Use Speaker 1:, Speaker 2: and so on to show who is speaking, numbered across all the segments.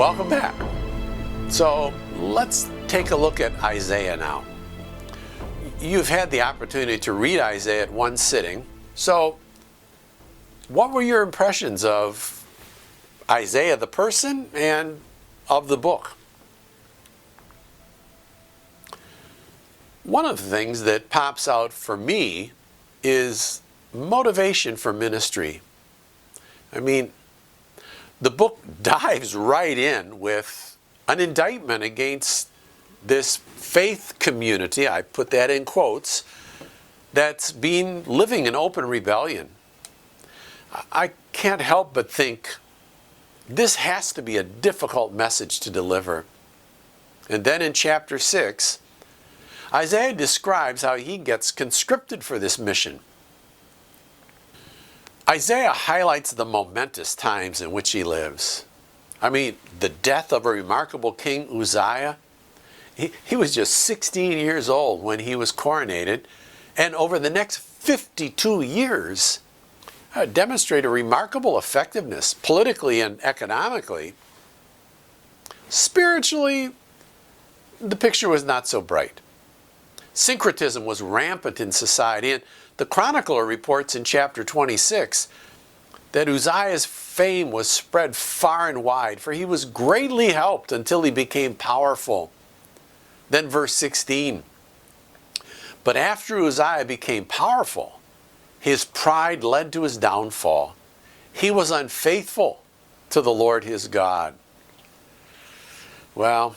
Speaker 1: Welcome back. So let's take a look at Isaiah now. You've had the opportunity to read Isaiah at one sitting. So what were your impressions of Isaiah the person and of the book? One of the things that pops out for me is motivation for ministry. I mean, the book dives right in with an indictment against this faith community, I put that in quotes, that's been living in open rebellion. I can't help but think this has to be a difficult message to deliver. And then in chapter 6, Isaiah describes how he gets conscripted for this mission. Isaiah highlights the momentous times in which he lives. I mean, the death of a remarkable king, Uzziah. He was just 16 years old when he was coronated, and over the next 52 years demonstrated remarkable effectiveness politically and economically. Spiritually, the picture was not so bright. Syncretism was rampant in society, and the chronicler reports in chapter 26 that Uzziah's fame was spread far and wide, for he was greatly helped until he became powerful. Then verse 16, but after Uzziah became powerful, his pride led to his downfall. He was unfaithful to the Lord his God. Well,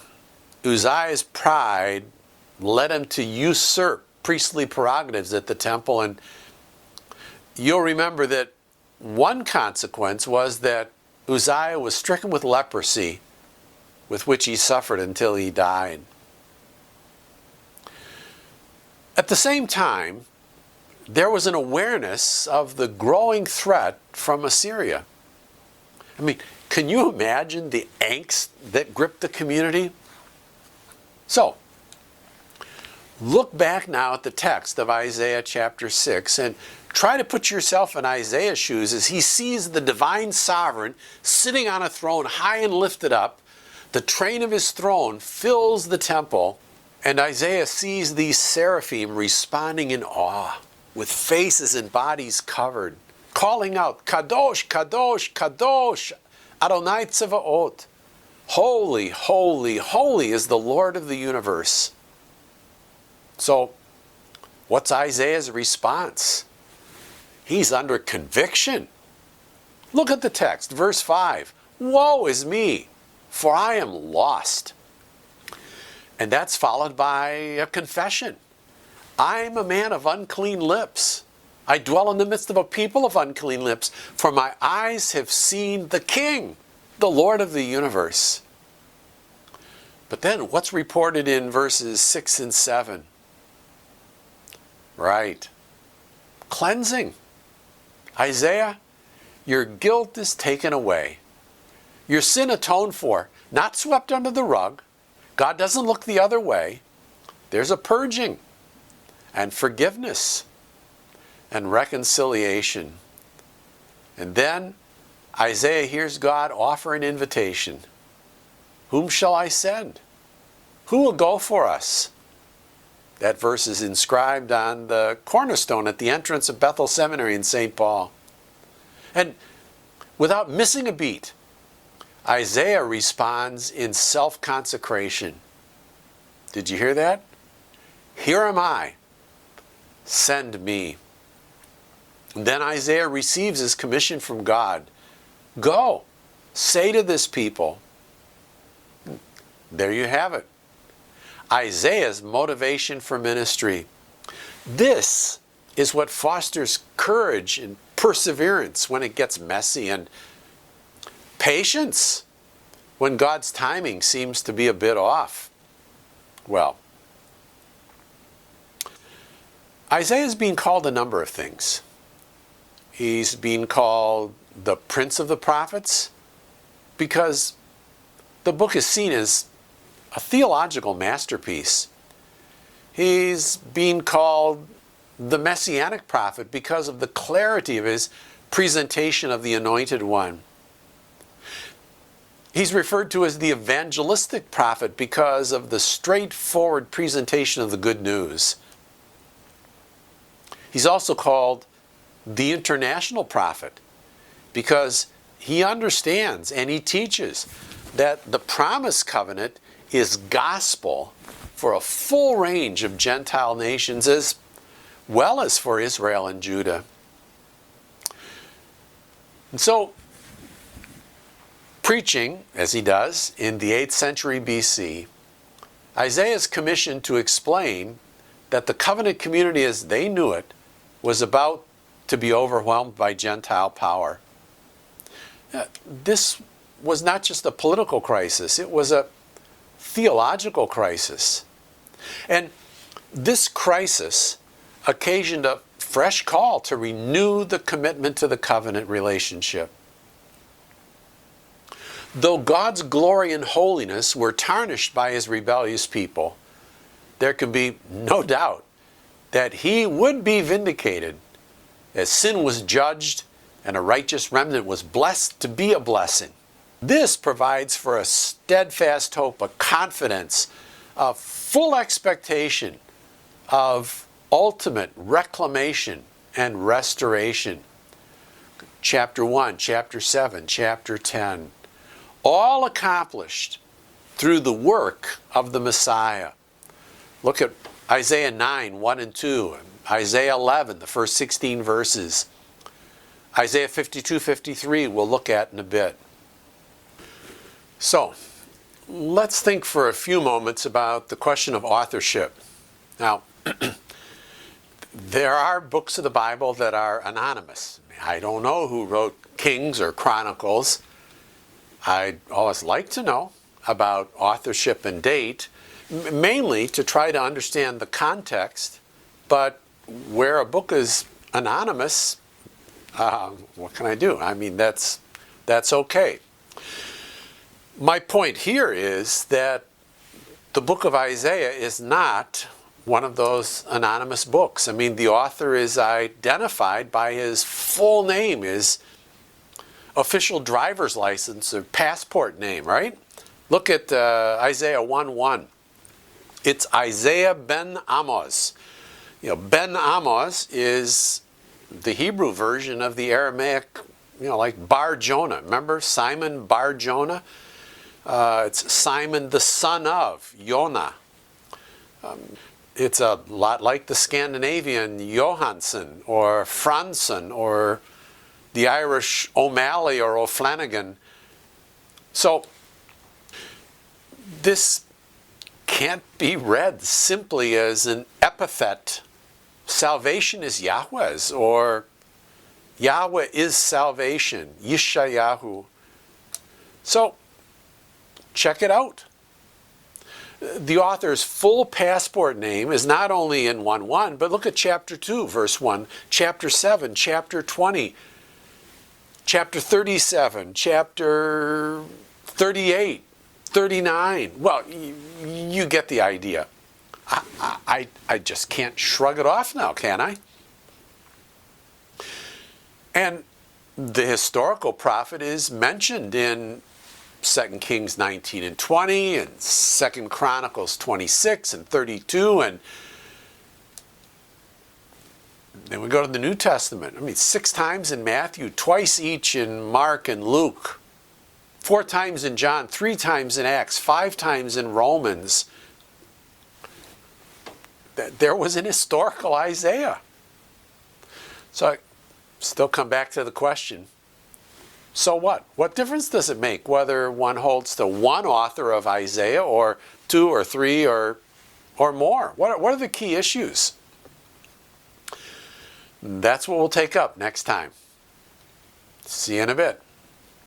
Speaker 1: Uzziah's pride led him to usurp priestly prerogatives at the temple, and you'll remember that one consequence was that Uzziah was stricken with leprosy, with which he suffered until he died. At the same time, there was an awareness of the growing threat from Assyria. I mean, can you imagine the angst that gripped the community? So, look back now at the text of Isaiah chapter 6 and try to put yourself in Isaiah's shoes as he sees the divine sovereign sitting on a throne high and lifted up. The train of his throne fills the temple, and Isaiah sees these seraphim responding in awe, with faces and bodies covered, calling out, Kadosh, Kadosh, Kadosh, Adonai Tzevaot. Holy, holy, holy is the Lord of the universe. So, what's Isaiah's response? He's under conviction. Look at the text, verse 5. Woe is me, for I am lost. And that's followed by a confession. I'm a man of unclean lips. I dwell in the midst of a people of unclean lips, for my eyes have seen the King, the Lord of the universe. But then what's reported in verses 6 and 7? Right. Cleansing. Isaiah, your guilt is taken away. Your sin atoned for, not swept under the rug. God doesn't look the other way. There's a purging and forgiveness and reconciliation. And then Isaiah hears God offer an invitation. Whom shall I send? Who will go for us? That verse is inscribed on the cornerstone at the entrance of Bethel Seminary in St. Paul. And without missing a beat, Isaiah responds in self-consecration. Did you hear that? Here am I. Send me. And then Isaiah receives his commission from God. Go, say to this people. There you have it. Isaiah's motivation for ministry. This is what fosters courage and perseverance when it gets messy, and patience when God's timing seems to be a bit off. Well, Isaiah is being called a number of things. He's being called the Prince of the Prophets because the book is seen as a theological masterpiece. He's being called the Messianic prophet because of the clarity of his presentation of the Anointed One. He's referred to as the evangelistic prophet because of the straightforward presentation of the good news. He's also called the international prophet because he understands and he teaches that the promised covenant is gospel for a full range of Gentile nations as well as for Israel and Judah. And so, preaching, as he does, in the 8th century BC, Isaiah is commissioned to explain that the covenant community as they knew it was about to be overwhelmed by Gentile power. This was not just a political crisis, it was a theological crisis. And this crisis occasioned a fresh call to renew the commitment to the covenant relationship. Though God's glory and holiness were tarnished by his rebellious people, there can be no doubt that he would be vindicated as sin was judged and a righteous remnant was blessed to be a blessing. This provides for a steadfast hope, a confidence, a full expectation of ultimate reclamation and restoration. Chapter 1, chapter 7, chapter 10. All accomplished through the work of the Messiah. Look at Isaiah 9, 1 and 2, Isaiah 11, the first 16 verses. Isaiah 52, 53 we'll look at in a bit. So, let's think for a few moments about the question of authorship. Now, there are books of the Bible that are anonymous. I don't know who wrote Kings or Chronicles. I'd always like to know about authorship and date, mainly to try to understand the context, but where a book is anonymous, what can I do? I mean, that's okay. My point here is that the book of Isaiah is not one of those anonymous books. I mean, the author is identified by his full name, his official driver's license or passport name, right? Look at Isaiah 1:1. It's Isaiah ben Amoz. You know, ben Amoz is the Hebrew version of the Aramaic, like Bar Jonah. Remember Simon Bar Jonah? It's Simon the son of Jonah. It's a lot like the Scandinavian Johansson or Franson or the Irish O'Malley or O'Flanagan. So this can't be read simply as an epithet. Salvation is Yahweh's, or Yahweh is salvation, Yishayahu. So check it out. The author's full passport name is not only in 1:1, but look at chapter 2, verse 1, chapter 7, chapter 20, chapter 37, chapter 38, 39. Well, you get the idea. I just can't shrug it off now, can I? And the historical prophet is mentioned in 2 Kings 19 and 20, and 2 Chronicles 26 and 32, and then we go to the New Testament. I mean, 6 times in Matthew, twice each in Mark and Luke, 4 times in John, 3 times in Acts, 5 times in Romans. There was an historical Isaiah. So I still come back to the question, so what? What difference does it make whether one holds to one author of Isaiah or 2 or 3 or more? What are the key issues? That's what we'll take up next time. See you in a bit.